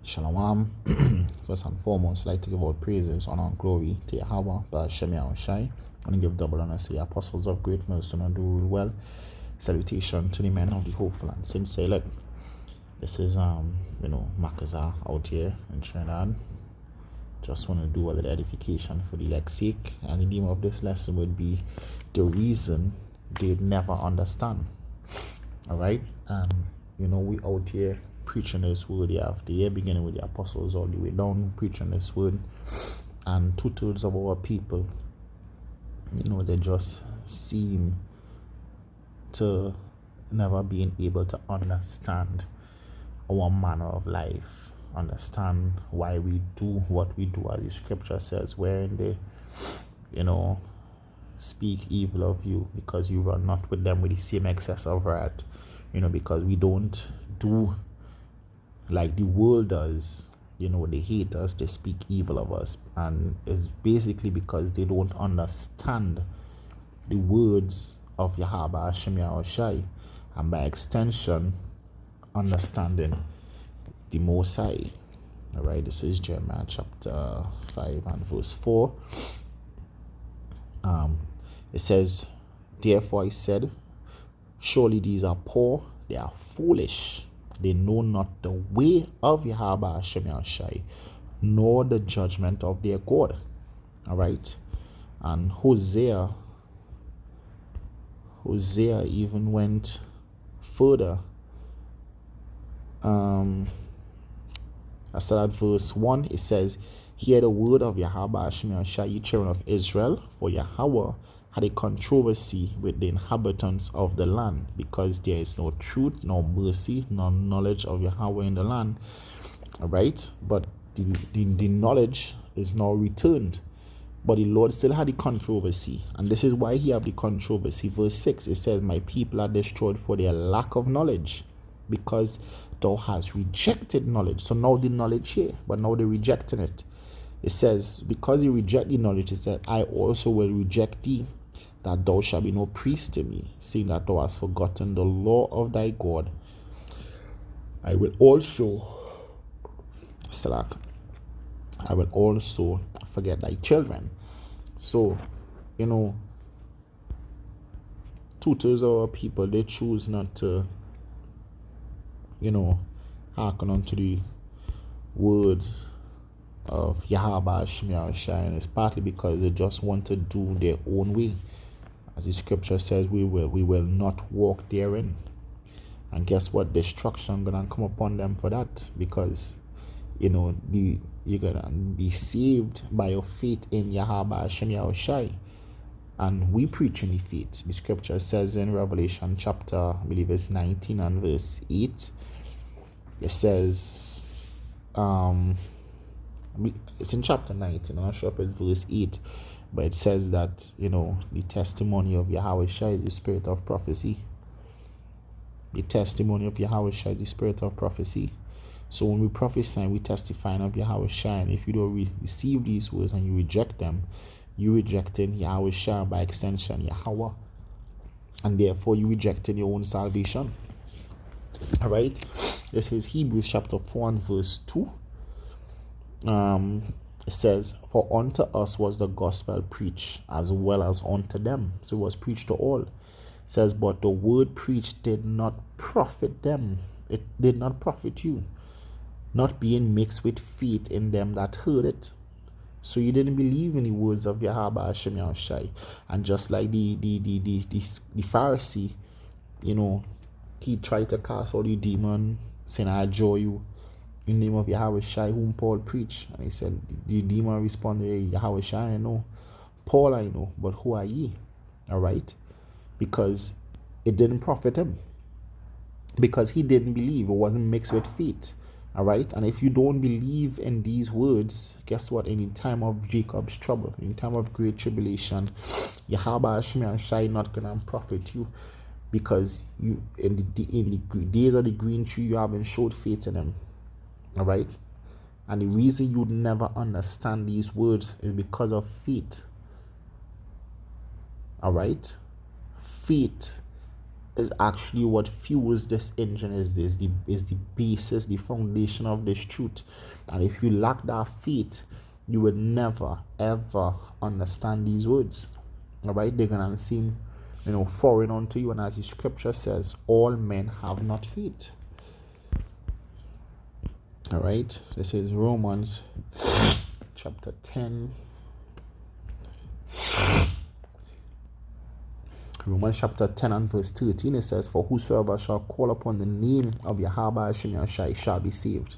Shalom. First and foremost, I'd like to give all praises, honor, and glory to Yahweh, Ba'Shem Yahushai. I want to give double honor to the apostles of great mercy and do well. Salutation to the men of the hopeful and sincere elect. This is Makaza out here in Trinidad. Just want to do a little edification for the elect's sake, and the name of this lesson would be the reason they'd never understand. Alright? We out here preaching this word after year, beginning with the apostles all the way down, preaching this word, and 2/3 of our people, they just seem to never being able to understand our manner of life, understand why we do what we do, as the scripture says, wherein they speak evil of you because you run not with them with the same excess of wrath, because we don't do like the world does. They hate us, they speak evil of us, and it's basically because they don't understand the words of Yahweh Hashem Yahushai, and by extension understanding the Most High. Alright, this is Jeremiah chapter 5 and verse 4. It says, "Therefore I said, surely these are poor, they are foolish. They know not the way of Yahweh Hashem Yahushai, nor the judgment of their God." Alright. And Hosea even went further. I started at verse 1. It says, "Hear the word of Yahweh Hashem Yahushai, ye children of Israel, for Yahweh had a controversy with the inhabitants of the land, because there is no truth, nor mercy, nor knowledge of Yahweh in the land." Alright, but the knowledge is now returned, but the Lord still had the controversy, and this is why he had the controversy. Verse 6, it says, "My people are destroyed for their lack of knowledge, because thou hast rejected knowledge." So now the knowledge here, but now they're rejecting it. It says, "Because you reject the knowledge," it said, "I also will reject thee, that thou shalt be no priest to me, seeing that thou hast forgotten the law of thy God. I will also forget thy children." So, 2/3 of our people, they choose not to, hearken unto the word of Yahweh Hashem Yahushai, and it's partly because they just want to do their own way. As the scripture says, we will not walk therein. And guess what? Destruction gonna come upon them for that, because you're gonna be saved by your faith in Yahweh Hashem Yahushai, and we preach in the faith. The scripture says in Revelation chapter, I believe it's 19 and verse 8, it says, it's in chapter 19, I'm not sure if it's verse 8, but it says that the testimony of Yahweh Shai is the spirit of prophecy. The testimony of Yahweh Shai is the spirit of prophecy. So when we prophesy, we testify of Yahweh Shai, and if you don't receive these words and you reject them, you rejecting Yahweh Shai, by extension Yahweh, and therefore you rejecting your own salvation. Alright, this is Hebrews chapter 4 and verse 2. It says, "For unto us was the gospel preached, as well as unto them." So it was preached to all. It says, "But the word preached did not profit them." It did not profit you, not being mixed with faith in them that heard it. So you didn't believe in the words of Yahweh Hashem Yahushai. And just like the Pharisee, he tried to cast all the demon, saying, "I adjure you in the name of Yahweh Shai, whom Paul preached." And he said, the demon responded, "Hey, Yahweh Shai I know, Paul I know, but who are ye?" Alright, because it didn't profit him, because he didn't believe. It wasn't mixed with faith. Alright, and if you don't believe in these words, guess what? In the time of Jacob's trouble, in the time of great tribulation, Yahweh Hashem Shai not gonna profit you, because you in the days of the green tree, you haven't showed faith in him. Alright, and the reason you never understand these words is because of faith. Alright, faith is actually what fuels this engine, is the basis, the foundation of this truth. And if you lack that faith, you will never ever understand these words. All right, they're gonna seem, foreign unto you. And as the scripture says, all men have not faith. All right, this is Romans chapter 10. Romans chapter 10 and verse 13, it says, for whosoever shall call upon the name of Yahweh shall be saved.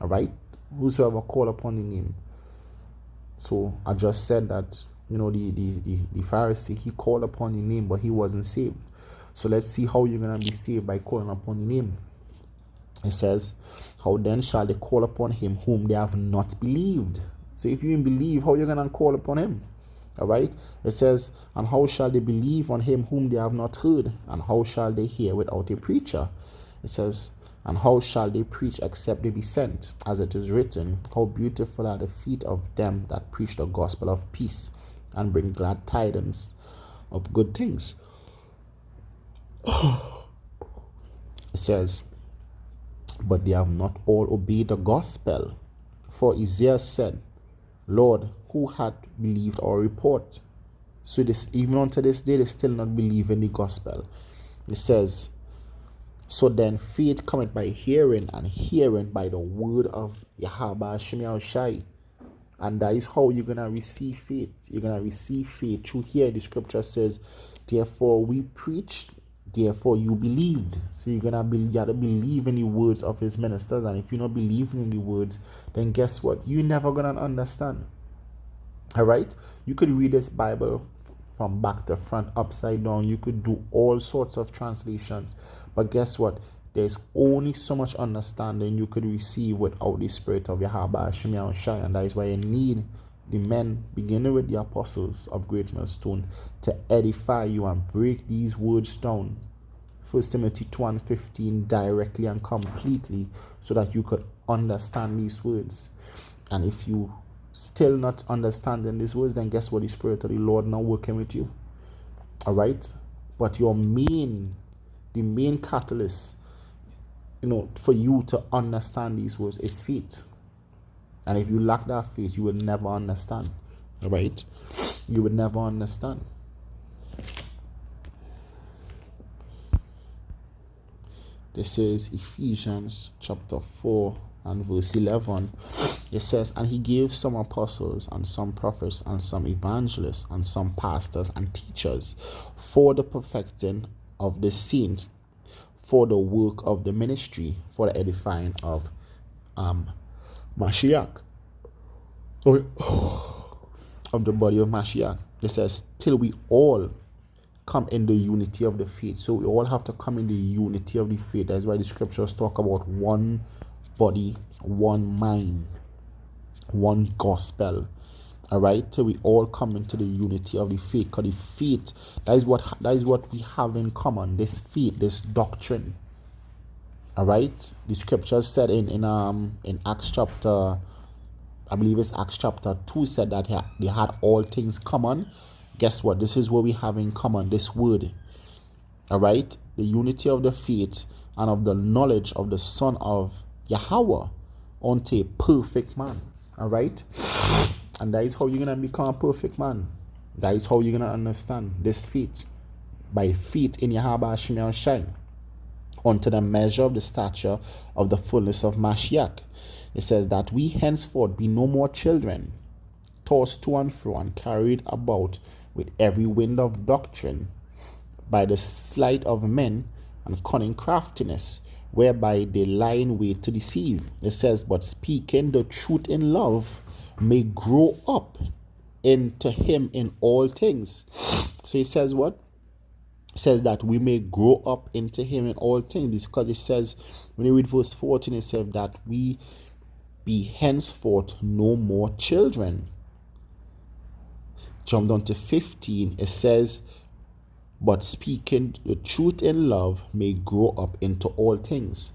All right, whosoever call upon the name. So I just said that, the Pharisee, he called upon the name, but he wasn't saved. So let's see how you're going to be saved by calling upon the name. It says, how then shall they call upon him whom they have not believed? So if you believe, how are you going to call upon him? All right. It says, and how shall they believe on him whom they have not heard? And how shall they hear without a preacher? It says, and how shall they preach except they be sent? As it is written, how beautiful are the feet of them that preach the gospel of peace and bring glad tidings of good things. It says, but they have not all obeyed the gospel. For Isaiah said, Lord, who had believed our report? So this, even unto this day, they still not believe in the gospel. It says, so then faith cometh by hearing, and hearing by the word of Yahweh Shem Shai. And that is how you're going to receive faith. You're going to receive faith through here. The scripture says, therefore we preached, therefore you believed. So you gotta believe in the words of his ministers. And if you're not believing in the words, then guess what? You're never gonna understand. All right, you could read this Bible from back to front, upside down. You could do all sorts of translations, but guess what? There's only so much understanding you could receive without the spirit of Yahweh Shem Shai. And that is why you need the men, beginning with the apostles of Great Millstone, to edify you and break these words down. 1 Timothy 2:15 directly and completely, so that you could understand these words. And if you still not understanding these words, then guess what? The Spirit of the Lord now working with you. All right? But the main catalyst, for you to understand these words is faith. And if you lack that faith, you will never understand. All right? You will never understand. This is Ephesians chapter 4 and verse 11. It says, and he gave some apostles and some prophets and some evangelists and some pastors and teachers for the perfecting of the saint, for the work of the ministry, for the edifying of Mashiach, of the body of Mashiach. It says, till we all come in the unity of the faith. So we all have to come in the unity of the faith. That's why the scriptures talk about one body, one mind, one gospel. All right, till we all come into the unity of the faith. Because the faith, that is what we have in common. This faith, this doctrine. All right, the scriptures said in Acts chapter, I believe it's Acts chapter 2, said that they had all things common. Guess what? This is what we have in common, this word. All right, the unity of the faith and of the knowledge of the Son of Yahweh unto a perfect man. All right, and that is how you're gonna become a perfect man. That is how you're gonna understand this faith, by faith in Yahweh Shem Shai, unto the measure of the stature of the fullness of Mashiach. It says that we henceforth be no more children, tossed to and fro and carried about with every wind of doctrine, by the sleight of men and cunning craftiness, whereby they lie in wait to deceive. It says, but speaking the truth in love may grow up into him in all things. So he says what? It says that we may grow up into him in all things, because it says, when you read verse 14, it says that we be henceforth no more children. Jump down to 15, it says, but speaking the truth in love may grow up into all things.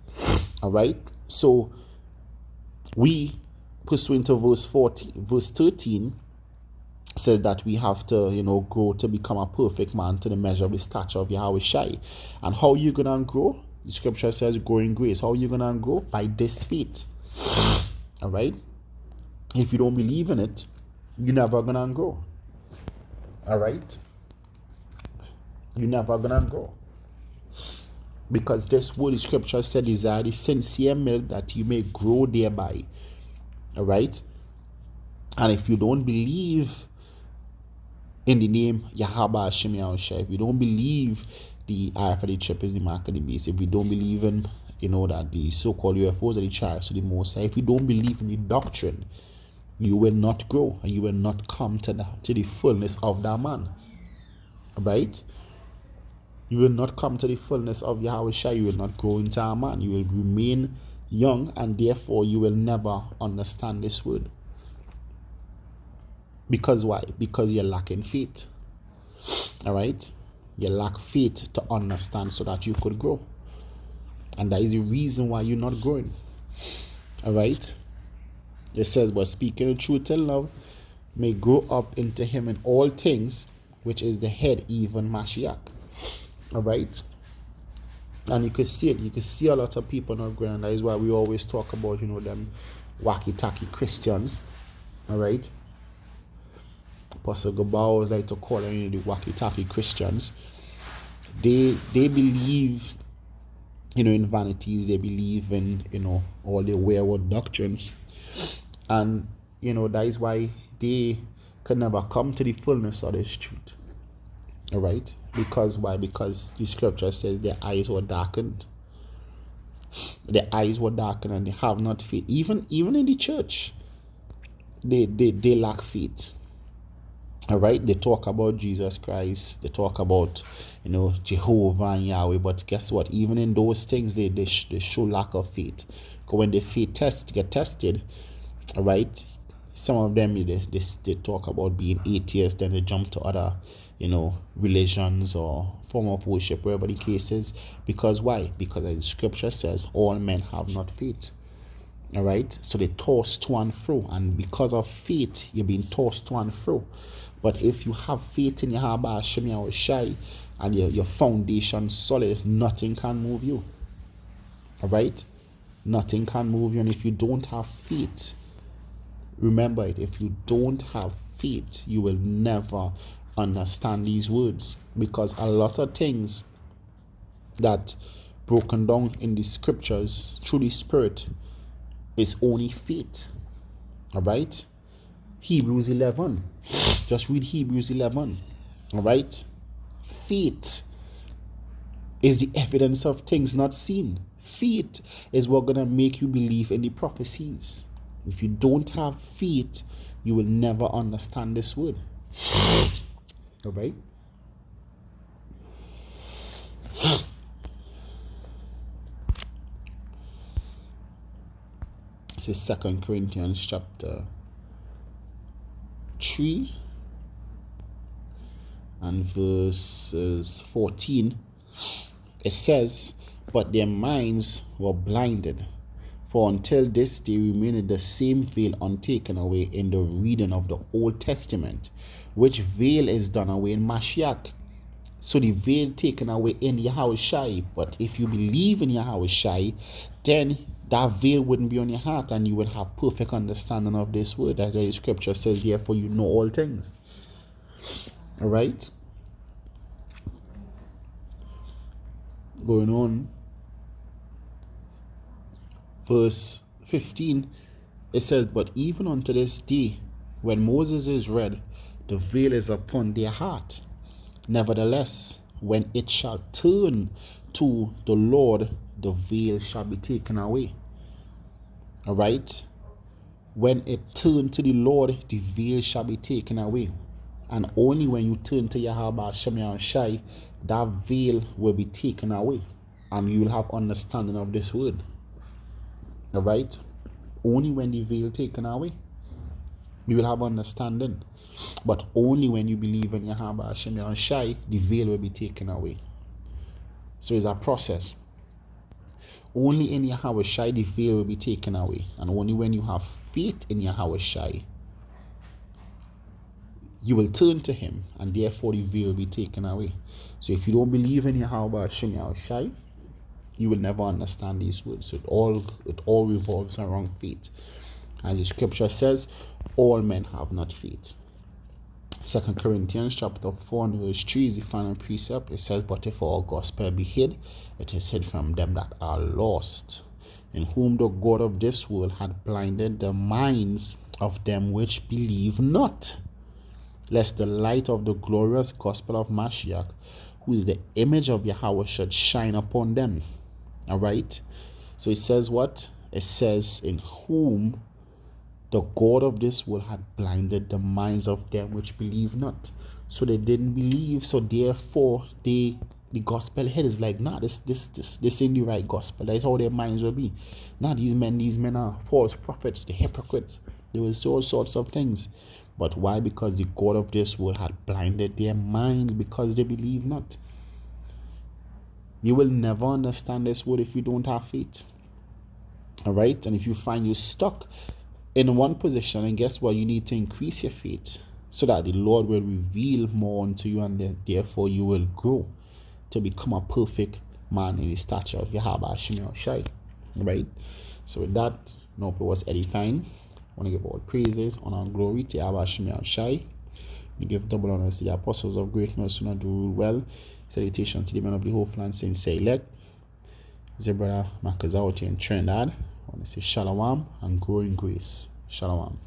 All right, so we, pursuant to verse 13, says that we have to, grow to become a perfect man to the measure of the stature of Yahweh Shai. And how you gonna grow? The scripture says grow in grace. How you gonna grow? By this faith. All right. If you don't believe in it, you're never gonna grow. All right. You're never gonna grow. Because this word, the scripture said, desire the sincere milk that you may grow thereby. All right. And if you don't believe in the name Yahweh Hashem Yahushua, if you don't believe the I for the trip is the mark of the beast, if you don't believe in, that the so-called UFOs are the charge to the Most High, if you don't believe in the doctrine, you will not grow and you will not come to the fullness of that man. Right? You will not come to the fullness of Yahweh Shai. You will not grow into a man. You will remain young, and therefore you will never understand this word. Because why? Because you're lacking faith. All right? You lack faith to understand so that you could grow. And that is the reason why you're not growing. All right? It says, but speaking the truth in love may grow up into him in all things, which is the head, even Mashiach. All right? And you could see it. You could see a lot of people not growing. That is why we always talk about, them wacky-tacky Christians. All right? Apostle Gabal always like to call them the wacky-tacky Christians. They believe, in vanities. They believe in, all the wayward doctrines. And, that is why they could never come to the fullness of this truth. All right? Because why? Because the scripture says their eyes were darkened. Their eyes were darkened and they have not faith. Even in the church, they lack faith. All right? They talk about Jesus Christ. They talk about, Jehovah and Yahweh. But guess what? Even in those things, they show lack of faith. Because when the faith get tested, all right, some of them they talk about being atheists, then they jump to other religions or form of worship, wherever the case is. Because why? Because as the scripture says, all men have not faith. All right, so they toss to and fro, and because of faith you're being tossed to and fro. But if you have faith in Yahweh Hashem Yahushai and your foundation solid, nothing can move you. All right, nothing can move you. And if you don't have faith, remember it, if you don't have faith, you will never understand these words. Because a lot of things that broken down in the scriptures through the Spirit is only faith. All right? Hebrews 11. Just read Hebrews 11. All right? Faith is the evidence of things not seen. Faith is what's going to make you believe in the prophecies. If you don't have faith, you will never understand this word. All right? This is 2 Corinthians chapter 3 and verses 14. It says, but their minds were blinded. For until this day remained the same veil untaken away in the reading of the Old Testament, which veil is done away in Mashiach. So the veil taken away in Yahweh Shai. But if you believe in Yahweh Shai, then that veil wouldn't be on your heart and you would have perfect understanding of this word. That's why the scripture says, therefore you know all things. All right? Going on. Verse 15, it says, but even unto this day, when Moses is read, the veil is upon their heart. Nevertheless, when it shall turn to the Lord, the veil shall be taken away. All right? When it turns to the Lord, the veil shall be taken away. And only when you turn to Yahweh Hashem Yahushai, that veil will be taken away. And you will have understanding of this word. All right? Only when the veil taken away, you will have understanding. But only when you believe in Yahweh Hashem Yahushai, the veil will be taken away. So it's a process. Only in Yahweh Shai, the veil will be taken away. And only when you have faith in Yahweh Shai, you will turn to him, and therefore the veil will be taken away. So if you don't believe in Yahweh Hashem Yahushai, you will never understand these words. So it all revolves around faith. And the scripture says, all men have not faith. 2 Corinthians chapter 4 and verse 3 is the final precept. It says, but if our gospel be hid, it is hid from them that are lost, in whom the God of this world had blinded the minds of them which believe not, lest the light of the glorious gospel of Mashiach, who is the image of Yahweh, should shine upon them. All right. So it says what? It says, in whom the God of this world had blinded the minds of them which believe not. So they didn't believe. So therefore, the gospel head is like, nah, this ain't the right gospel. That's how their minds will be. Nah, these men are false prophets, the hypocrites. There was all sorts of things. But why? Because the God of this world had blinded their minds, because they believe not. You will never understand this word if you don't have faith. All right? And if you find you stuck in one position, and guess what? You need to increase your faith so that the Lord will reveal more unto you, and therefore you will grow to become a perfect man in the stature of Yahweh Hashem Yahushai. Right? So with that, I hope it was edifying. I want to give all praises, honor, and glory to Yahweh Hashem Yahushai. We give double honors to the apostles of greatness who do rule well. Salutations to the men of the whole land, saying say elect. It's your brother Marcus out here in Trinidad. I want to say shalom and grow in grace. Shalom.